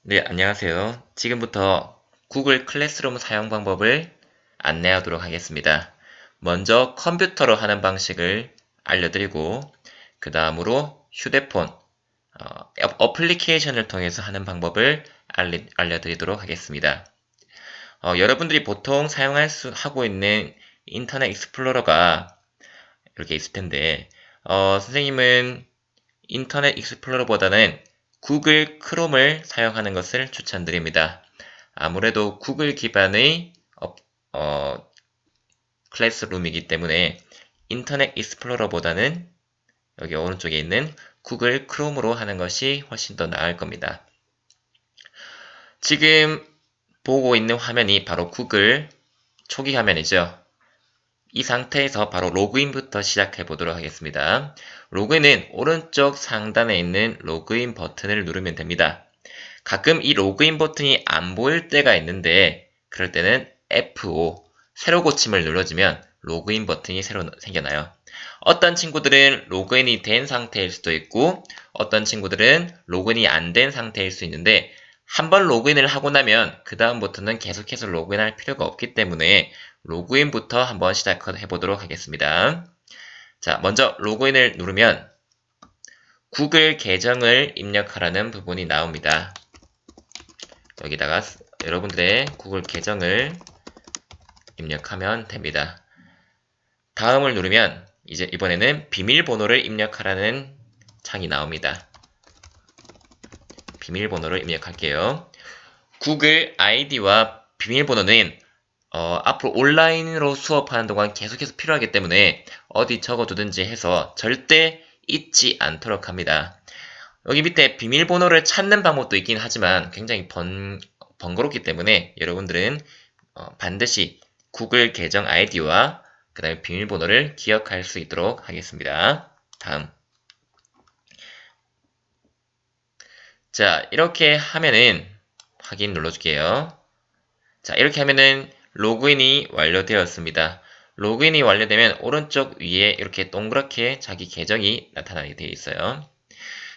네, 안녕하세요. 지금부터 구글 클래스룸 사용 방법을 안내하도록 하겠습니다. 먼저 컴퓨터로 하는 방식을 알려드리고, 그 다음으로 휴대폰, 어플리케이션을 통해서 하는 방법을 알려드리도록 하겠습니다. 여러분들이 보통 하고 있는 인터넷 익스플로러가 이렇게 있을 텐데, 선생님은 인터넷 익스플로러보다는 구글 크롬을 사용하는 것을 추천드립니다. 아무래도 구글 기반의 어, 클래스룸이기 때문에 인터넷 익스플로러보다는 여기 오른쪽에 있는 구글 크롬으로 하는 것이 훨씬 더 나을 겁니다. 지금 보고 있는 화면이 바로 구글 초기 화면이죠. 이 상태에서 바로 로그인부터 시작해 보도록 하겠습니다. 로그인은 오른쪽 상단에 있는 로그인 버튼을 누르면 됩니다. 가끔 이 로그인 버튼이 안 보일 때가 있는데 그럴 때는 F5 새로 고침을 눌러주면 로그인 버튼이 새로 생겨나요. 어떤 친구들은 로그인이 된 상태일 수도 있고 어떤 친구들은 로그인이 안 된 상태일 수 있는데 한번 로그인을 하고 나면 그 다음부터는 계속해서 로그인할 필요가 없기 때문에 로그인부터 한번 시작해 보도록 하겠습니다. 자, 먼저 로그인을 누르면 구글 계정을 입력하라는 부분이 나옵니다. 여기다가 여러분들의 구글 계정을 입력하면 됩니다. 다음을 누르면 이제 이번에는 비밀번호를 입력하라는 창이 나옵니다. 비밀번호를 입력할게요. 구글 아이디와 비밀번호는 앞으로 온라인으로 수업하는 동안 계속해서 필요하기 때문에 어디 적어두든지 해서 절대 잊지 않도록 합니다. 여기 밑에 비밀번호를 찾는 방법도 있긴 하지만 굉장히 번거롭기 때문에 여러분들은 반드시 구글 계정 아이디와 그 다음에 비밀번호를 기억할 수 있도록 하겠습니다. 다음. 자, 이렇게 하면은 확인 눌러줄게요. 자, 이렇게 하면은 로그인이 완료되었습니다. 로그인이 완료되면 오른쪽 위에 이렇게 동그랗게 자기 계정이 나타나게 되어 있어요.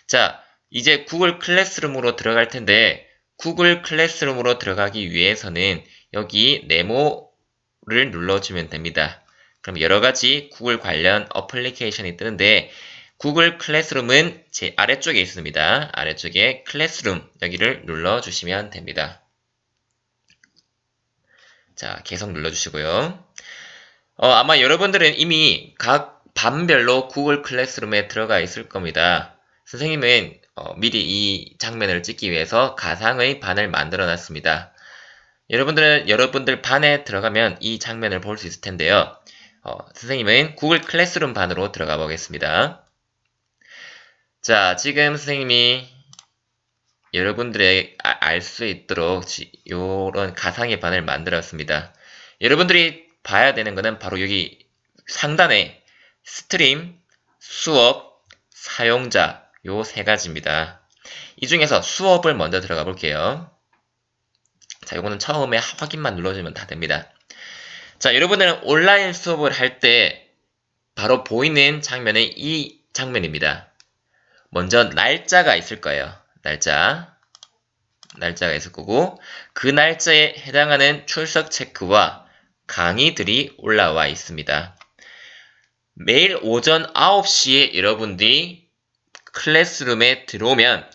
자, 이제 구글 클래스룸으로 들어갈 텐데 구글 클래스룸으로 들어가기 위해서는 여기 네모를 눌러주면 됩니다. 그럼 여러가지 구글 관련 어플리케이션이 뜨는데 구글 클래스룸은 제 아래쪽에 있습니다. 아래쪽에 클래스룸 여기를 눌러주시면 됩니다. 자, 계속 눌러주시고요. 아마 여러분들은 이미 각 반별로 구글 클래스룸에 들어가 있을 겁니다. 선생님은 미리 이 장면을 찍기 위해서 가상의 반을 만들어 놨습니다. 여러분들은 여러분들 반에 들어가면 이 장면을 볼 수 있을 텐데요. 선생님은 구글 클래스룸 반으로 들어가 보겠습니다. 자, 지금 선생님이 여러분들의 알 수 있도록 이런 가상의 반을 만들었습니다. 여러분들이 봐야 되는 것은 바로 여기 상단에 스트림, 수업, 사용자 요 세 가지입니다. 이 중에서 수업을 먼저 들어가 볼게요. 자, 요거는 처음에 확인만 눌러주면 다 됩니다. 자, 여러분들은 온라인 수업을 할 때 바로 보이는 장면이 이 장면입니다. 먼저 날짜가 있을 거예요. 날짜가 있을 거고 그 날짜에 해당하는 출석 체크와 강의들이 올라와 있습니다. 매일 오전 9시에 여러분들이 클래스룸에 들어오면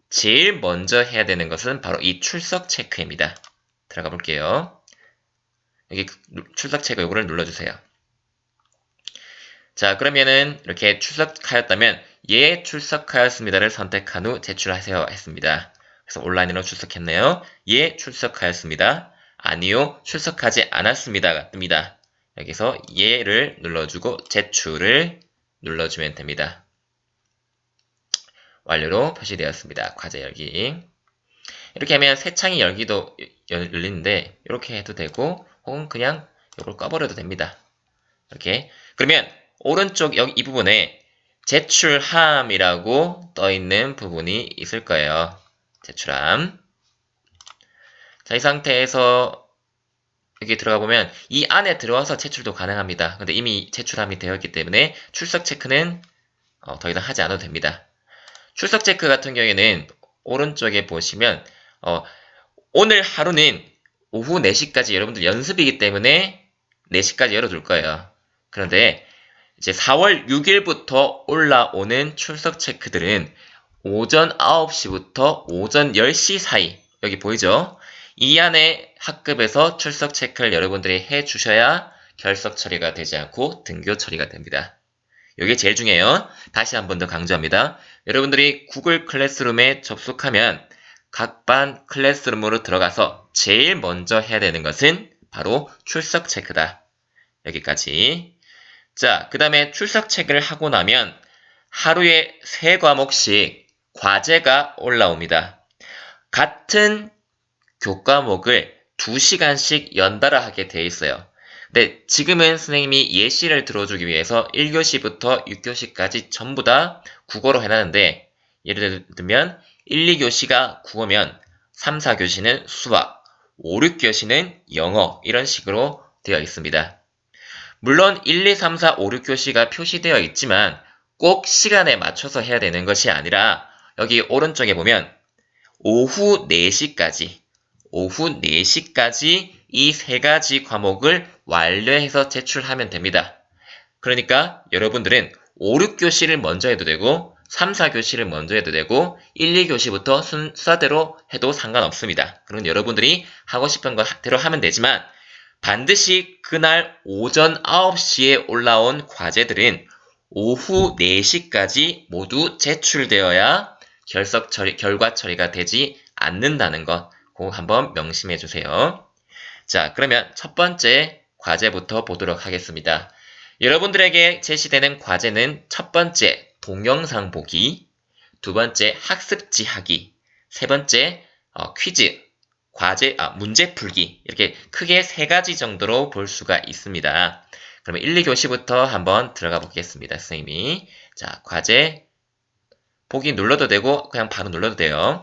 제일 먼저 해야 되는 것은 바로 이 출석 체크입니다. 들어가 볼게요. 여기 출석 체크 요거를 눌러주세요. 자, 그러면은 이렇게 출석하였다면 예, 출석하였습니다를 선택한 후 제출하세요 했습니다. 그래서 온라인으로 출석했네요. 예, 출석하였습니다. 아니요, 출석하지 않았습니다가 뜹니다. 여기서 예를 눌러주고 제출을 눌러주면 됩니다. 완료로 표시되었습니다. 과제 열기. 이렇게 하면 새 창이 열리는데 이렇게 해도 되고 혹은 그냥 이걸 꺼버려도 됩니다. 이렇게. 그러면 오른쪽 여기 이 부분에 제출함이라고 떠있는 부분이 있을 거예요. 제출함. 자, 이 상태에서 여기 들어가 보면 이 안에 들어와서 제출도 가능합니다. 근데 이미 제출함이 되었기 때문에 출석 체크는 더 이상 하지 않아도 됩니다. 출석 체크 같은 경우에는 오른쪽에 보시면 오늘 하루는 오후 4시까지 여러분들 연습이기 때문에 4시까지 열어둘 거예요. 그런데 이제 4월 6일부터 올라오는 출석 체크들은 오전 9시부터 오전 10시 사이, 여기 보이죠? 이 안에 학급에서 출석 체크를 여러분들이 해주셔야 결석 처리가 되지 않고 등교 처리가 됩니다. 이게 제일 중요해요. 다시 한 번 더 강조합니다. 여러분들이 구글 클래스룸에 접속하면 각 반 클래스룸으로 들어가서 제일 먼저 해야 되는 것은 바로 출석 체크다. 여기까지. 자, 그 다음에 출석 체크를 하고 나면 하루에 3과목씩 과제가 올라옵니다. 같은 교과목을 2시간씩 연달아 하게 돼 있어요. 근데 지금은 선생님이 예시를 들어주기 위해서 1교시부터 6교시까지 전부 다 국어로 해놨는데, 예를 들면 1, 2교시가 국어면 3, 4교시는 수학, 5, 6교시는 영어, 이런 식으로 되어 있습니다. 물론 1, 2, 3, 4, 5, 6교시가 표시되어 있지만 꼭 시간에 맞춰서 해야 되는 것이 아니라 여기 오른쪽에 보면 오후 4시까지 이 3가지 과목을 완료해서 제출하면 됩니다. 그러니까 여러분들은 5, 6교시를 먼저 해도 되고 3, 4교시를 먼저 해도 되고 1, 2교시부터 순서대로 해도 상관없습니다. 그럼 여러분들이 하고 싶은 것대로 하면 되지만 반드시 그날 오전 9시에 올라온 과제들은 오후 4시까지 모두 제출되어야 결과 처리가 되지 않는다는 것 꼭 한번 명심해 주세요. 자, 그러면 첫 번째 과제부터 보도록 하겠습니다. 여러분들에게 제시되는 과제는 첫 번째 동영상 보기, 두 번째 학습지 하기, 세 번째 퀴즈, 문제 풀기, 이렇게 크게 3가지 정도로 볼 수가 있습니다. 그러면 1, 2교시부터 한번 들어가 보겠습니다. 선생님이. 자, 과제 보기 눌러도 되고 그냥 바로 눌러도 돼요.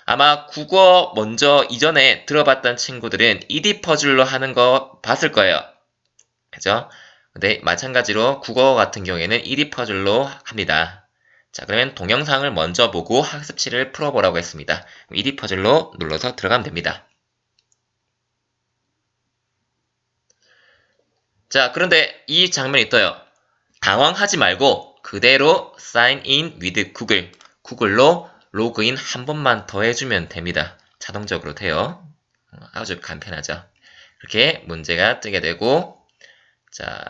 아마 국어 먼저 이전에 들어봤던 친구들은 ED 퍼즐로 하는 거 봤을 거예요. 그죠? 근데 마찬가지로 국어 같은 경우에는 ED 퍼즐로 합니다. 자, 그러면 동영상을 먼저 보고 학습지를 풀어보라고 했습니다. ED 퍼즐로 눌러서 들어가면 됩니다. 자, 그런데 이 장면이 떠요. 당황하지 말고 그대로 sign in with Google, 구글로 로그인 한 번만 더 해주면 됩니다. 자동적으로 돼요. 아주 간편하죠. 이렇게 문제가 뜨게 되고, 자,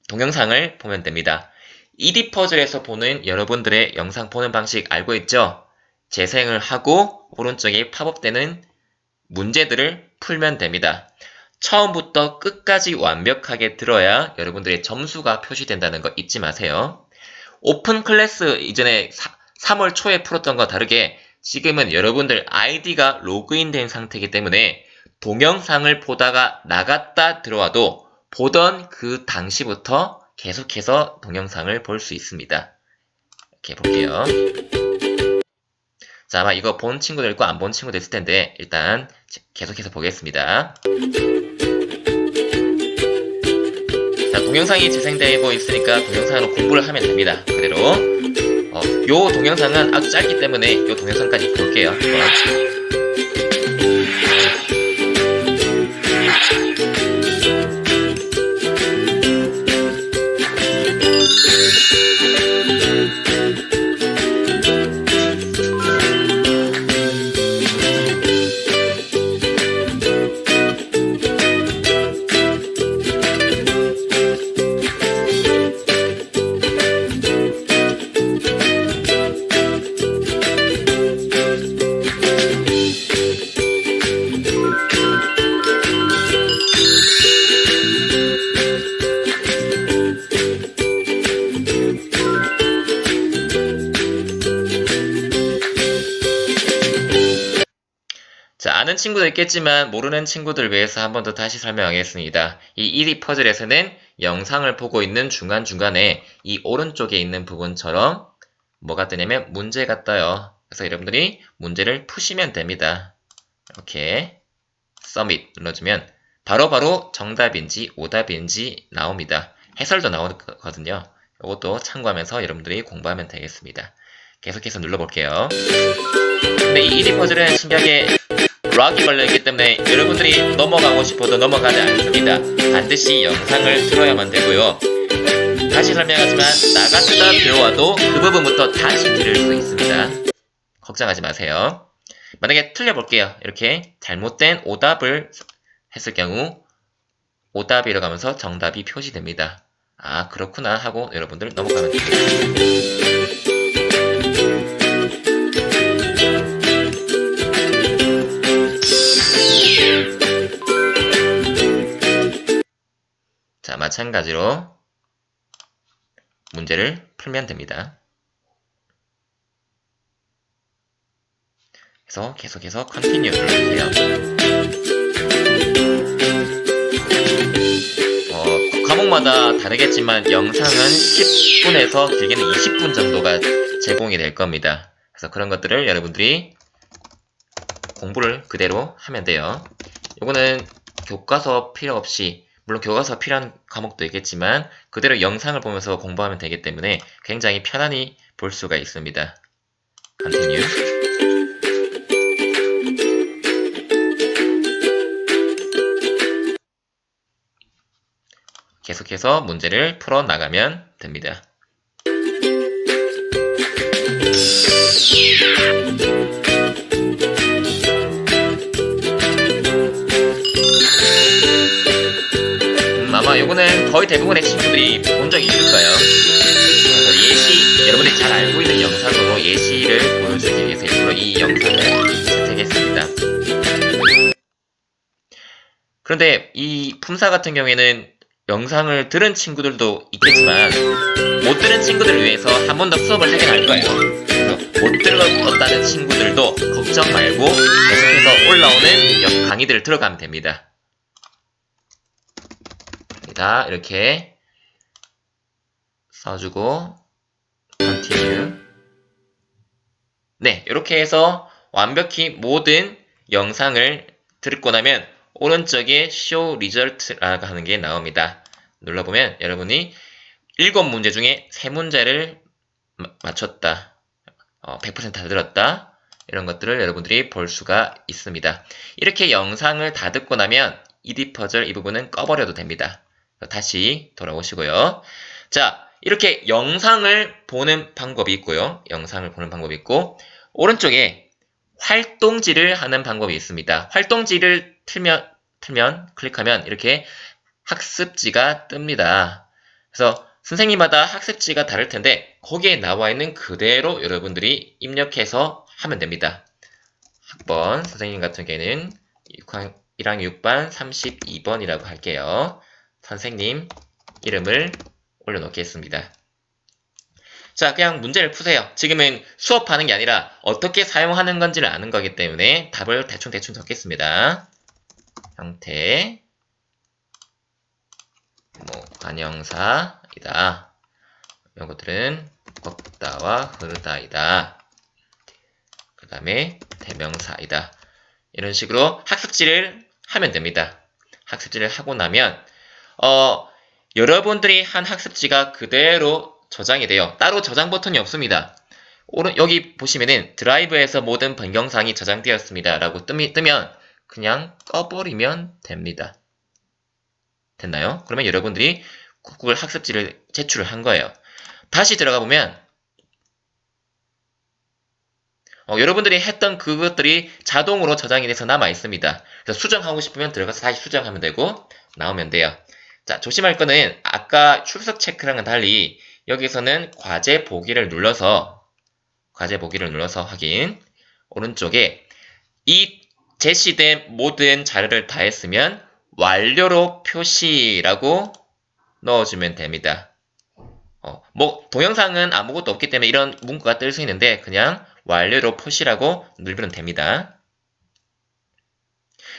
동영상을 보면 됩니다. ED 퍼즐에서 보는 여러분들의 영상 보는 방식 알고 있죠? 재생을 하고 오른쪽에 팝업되는 문제들을 풀면 됩니다. 처음부터 끝까지 완벽하게 들어야 여러분들의 점수가 표시된다는 거 잊지 마세요. 오픈 클래스 이전에 3월 초에 풀었던 것과 다르게 지금은 여러분들 아이디가 로그인된 상태이기 때문에 동영상을 보다가 나갔다 들어와도 보던 그 당시부터 계속해서 동영상을 볼 수 있습니다. 이렇게 볼게요. 자, 아마 이거 본 친구들 있고 안 본 친구들 있을 텐데 일단 계속해서 보겠습니다. 자, 동영상이 재생되고 있으니까 동영상으로 공부를 하면 됩니다. 그대로. 요 동영상은 아주 짧기 때문에 요 동영상까지 볼게요. 자, 아는 친구도 있겠지만 모르는 친구들 위해서 한 번 더 다시 설명하겠습니다. 이 1위 퍼즐에서는 영상을 보고 있는 중간중간에 이 오른쪽에 있는 부분처럼 뭐가 뜨냐면 문제가 떠요. 그래서 여러분들이 문제를 푸시면 됩니다. 이렇게 서밋 눌러주면 바로바로 정답인지 오답인지 나옵니다. 해설도 나오거든요. 이것도 참고하면서 여러분들이 공부하면 되겠습니다. 계속해서 눌러볼게요. 근데 이 1위 퍼즐은 신기하게 락이 걸려있기 때문에 여러분들이 넘어가고 싶어도 넘어가지 않습니다. 반드시 영상을 틀어야만 되고요. 다시 설명하지만 나가스가 배워와도 그 부분부터 다시 들을 수 있습니다. 걱정하지 마세요. 만약에 틀려볼게요. 이렇게 잘못된 오답을 했을 경우 오답이라고 하면서 정답이 표시됩니다. 아 그렇구나 하고 여러분들 넘어가면 됩니다. 자 마찬가지로 문제를 풀면 됩니다. 그래서 계속해서 컨티뉴 눌러주세요. 과목마다 다르겠지만 영상은 10분에서 길게는 20분 정도가 제공이 될 겁니다. 그래서 그런 것들을 여러분들이 공부를 그대로 하면 돼요. 요거는 교과서 필요 없이, 물론 교과서 필요한 과목도 있겠지만 그대로 영상을 보면서 공부하면 되기 때문에 굉장히 편안히 볼 수가 있습니다. 컨티뉴. 계속해서 문제를 풀어나가면 됩니다. 아마 요거는 거의 대부분의 친구들이 본 적이 있을 거예요. 그래서 예시, 여러분들이 잘 알고 있는 영상으로 예시를 보여주기 위해서 일부러 이 영상을 선택했습니다. 그런데 이 품사 같은 경우에는 영상을 들은 친구들도 있겠지만 못 들은 친구들을 위해서 한 번 더 수업을 하긴 할 거예요. 그래서 못 들었다는 친구들도 걱정 말고 계속해서 올라오는 강의들을 들어가면 됩니다. 이렇게 써주고 continue. 네, 이렇게 해서 완벽히 모든 영상을 듣고 나면 오른쪽에 show result라고 하는 게 나옵니다. 눌러보면 여러분이 7문제 중에 3문제를 맞췄다, 100% 다 들었다, 이런 것들을 여러분들이 볼 수가 있습니다. 이렇게 영상을 다 듣고 나면 이디퍼즐 이 부분은 꺼버려도 됩니다. 다시 돌아오시고요. 자, 이렇게 영상을 보는 방법이 있고요. 영상을 보는 방법이 있고, 오른쪽에 활동지를 하는 방법이 있습니다. 활동지를 틀면 클릭하면 이렇게 학습지가 뜹니다. 그래서 선생님마다 학습지가 다를 텐데 거기에 나와 있는 그대로 여러분들이 입력해서 하면 됩니다. 학번 선생님 같은 경우에는 1학년 6반 32번이라고 할게요. 선생님 이름을 올려놓겠습니다. 자, 그냥 문제를 푸세요. 지금은 수업하는 게 아니라 어떻게 사용하는 건지를 아는 거기 때문에 답을 대충 적겠습니다. 형태, 관형사이다. 이런 것들은 걷다와 흐르다이다. 그 다음에 대명사이다. 이런 식으로 학습지를 하면 됩니다. 학습지를 하고 나면 여러분들이 한 학습지가 그대로 저장이 돼요. 따로 저장 버튼이 없습니다. 여기 보시면은 드라이브에서 모든 변경사항이 저장되었습니다 라고 뜨면 그냥 꺼버리면 됩니다. 됐나요? 그러면 여러분들이 구글 학습지를 제출을 한 거예요. 다시 들어가 보면 여러분들이 했던 그것들이 자동으로 저장이 돼서 남아 있습니다. 그래서 수정하고 싶으면 들어가서 다시 수정하면 되고 나오면 돼요. 자, 조심할 거는 아까 출석 체크랑은 달리 여기서는 과제 보기를 눌러서 확인, 오른쪽에 이 제시된 모든 자료를 다 했으면 완료로 표시라고 넣어주면 됩니다. 동영상은 아무것도 없기 때문에 이런 문구가 뜰 수 있는데 그냥 완료로 표시라고 누르면 됩니다.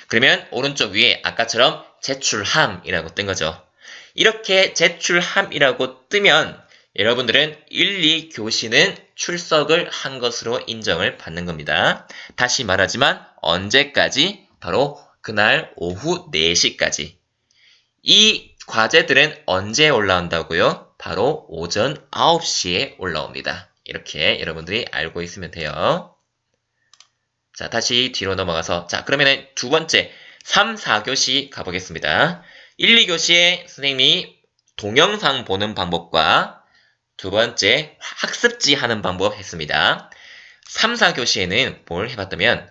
그러면 오른쪽 위에 아까처럼 제출함이라고 뜬 거죠. 이렇게 제출함이라고 뜨면 여러분들은 1, 2교시는 출석을 한 것으로 인정을 받는 겁니다. 다시 말하지만 언제까지? 바로 그날 오후 4시까지. 이 과제들은 언제 올라온다고요? 바로 오전 9시에 올라옵니다. 이렇게 여러분들이 알고 있으면 돼요. 자, 다시 뒤로 넘어가서, 자, 그러면은 두 번째, 3, 4교시 가보겠습니다. 1, 2교시에 선생님이 동영상 보는 방법과 두 번째, 학습지 하는 방법 했습니다. 3, 4교시에는 뭘 해봤다면,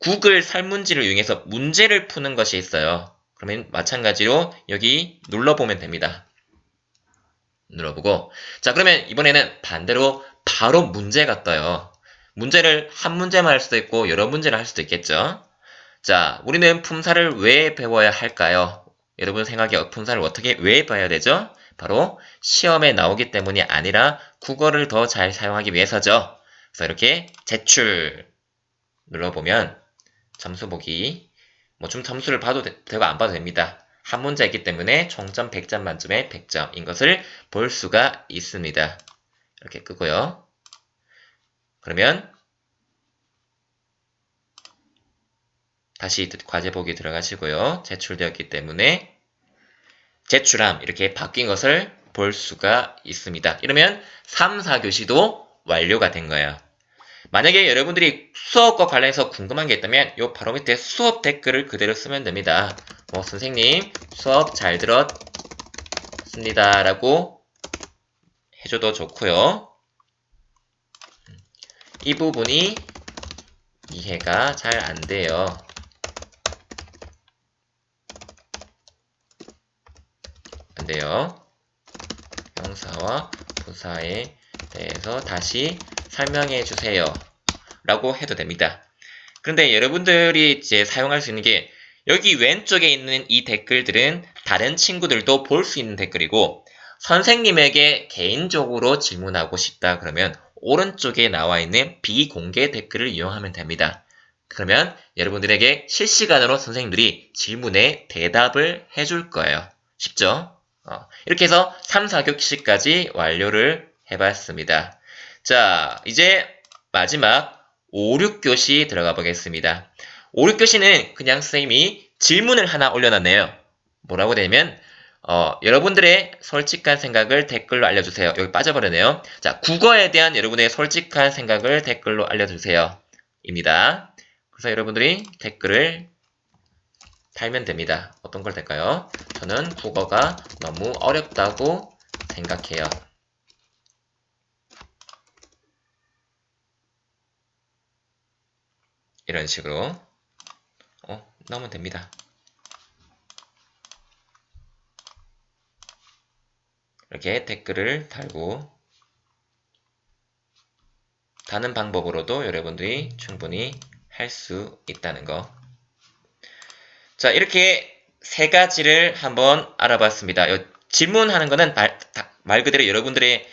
구글 설문지를 이용해서 문제를 푸는 것이 있어요. 그러면 마찬가지로 여기 눌러보면 됩니다. 눌러보고, 자, 그러면 이번에는 반대로 바로 문제가 떠요. 문제를 한 문제만 할 수도 있고 여러 문제를 할 수도 있겠죠. 자, 우리는 품사를 왜 배워야 할까요? 여러분 생각에 품사를 어떻게 왜 배워야 되죠? 바로 시험에 나오기 때문이 아니라 국어를 더 잘 사용하기 위해서죠. 그래서 이렇게 제출 눌러보면 점수 보기, 뭐 좀 점수를 봐도 되고 안 봐도 됩니다. 한 문제이기 때문에 총점 100점 만점에 100점인 것을 볼 수가 있습니다. 이렇게 끄고요. 그러면 다시 과제 보기 들어가시고요. 제출되었기 때문에 제출함 이렇게 바뀐 것을 볼 수가 있습니다. 이러면 3, 4교시도 완료가 된 거예요. 만약에 여러분들이 수업과 관련해서 궁금한 게 있다면 요 바로 밑에 수업 댓글을 그대로 쓰면 됩니다. 선생님 수업 잘 들었습니다 라고 해줘도 좋고요. 이 부분이 이해가 잘 안 돼요. 안 돼요. 명사와 부사에 대해서 다시 설명해 주세요. 라고 해도 됩니다. 그런데 여러분들이 이제 사용할 수 있는 게 여기 왼쪽에 있는 이 댓글들은 다른 친구들도 볼 수 있는 댓글이고 선생님에게 개인적으로 질문하고 싶다 그러면 오른쪽에 나와 있는 비공개 댓글을 이용하면 됩니다. 그러면 여러분들에게 실시간으로 선생님들이 질문에 대답을 해줄 거예요. 쉽죠? 이렇게 해서 3, 4교시까지 완료를 해봤습니다. 자, 이제 마지막 5, 6교시 들어가 보겠습니다. 5, 6교시는 그냥 선생님이 질문을 하나 올려놨네요. 뭐라고 되냐면 여러분들의 솔직한 생각을 댓글로 알려주세요. 여기 빠져버렸네요. 자, 국어에 대한 여러분의 솔직한 생각을 댓글로 알려주세요. 입니다. 그래서 여러분들이 댓글을 달면 됩니다. 어떤 걸 달까요? 저는 국어가 너무 어렵다고 생각해요. 이런 식으로 넣으면 됩니다. 이렇게 댓글을 달고 다는 방법으로도 여러분들이 충분히 할 수 있다는 거. 자, 이렇게 세 가지를 한번 알아봤습니다. 질문하는 거는 말 그대로 여러분들의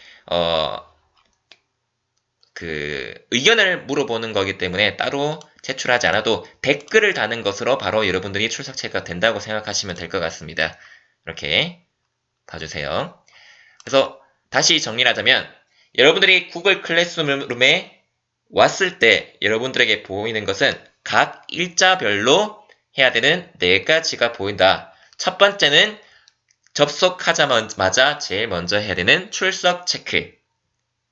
의견을 물어보는 거기 때문에 따로 제출하지 않아도 댓글을 다는 것으로 바로 여러분들이 출석 체크가 된다고 생각하시면 될 것 같습니다. 이렇게 봐주세요. 그래서 다시 정리를 하자면 여러분들이 구글 클래스룸에 왔을 때 여러분들에게 보이는 것은 각 일자별로 해야 되는 4가지가 보인다. 첫 번째는 접속하자마자 제일 먼저 해야 되는 출석 체크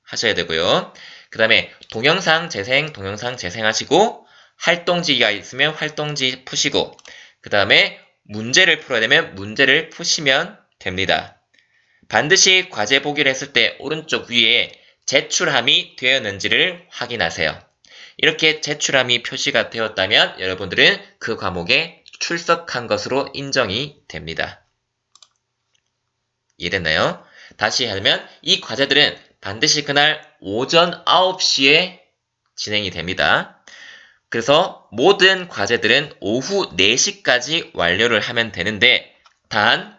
하셔야 되고요. 그 다음에 동영상 재생하시고 활동지가 있으면 활동지 푸시고 그 다음에 문제를 풀어야 되면 문제를 푸시면 됩니다. 반드시 과제 보기를 했을 때 오른쪽 위에 제출함이 되었는지를 확인하세요. 이렇게 제출함이 표시가 되었다면 여러분들은 그 과목에 출석한 것으로 인정이 됩니다. 이해됐나요? 다시 하면 이 과제들은 반드시 그날 오전 9시에 진행이 됩니다. 그래서 모든 과제들은 오후 4시까지 완료를 하면 되는데 단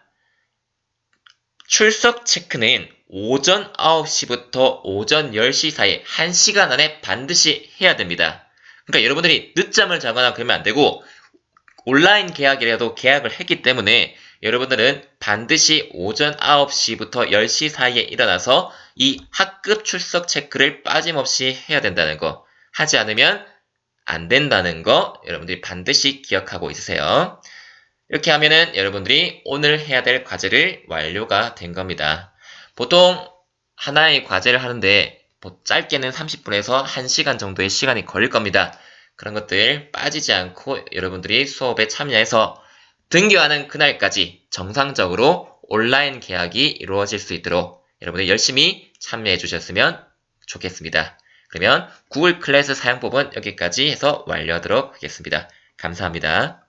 출석 체크는 오전 9시부터 오전 10시 사이 1시간 안에 반드시 해야 됩니다. 그러니까 여러분들이 늦잠을 자거나 그러면 안 되고 온라인 계약이라도 계약을 했기 때문에 여러분들은 반드시 오전 9시부터 10시 사이에 일어나서 이 학급 출석 체크를 빠짐없이 해야 된다는 거. 하지 않으면 안 된다는 거 여러분들이 반드시 기억하고 있으세요. 이렇게 하면은 여러분들이 오늘 해야 될 과제를 완료가 된 겁니다. 보통 하나의 과제를 하는데 짧게는 30분에서 1시간 정도의 시간이 걸릴 겁니다. 그런 것들 빠지지 않고 여러분들이 수업에 참여해서 등교하는 그날까지 정상적으로 온라인 계약이 이루어질 수 있도록 여러분들 열심히 참여해 주셨으면 좋겠습니다. 그러면 구글 클래스 사용법은 여기까지 해서 완료하도록 하겠습니다. 감사합니다.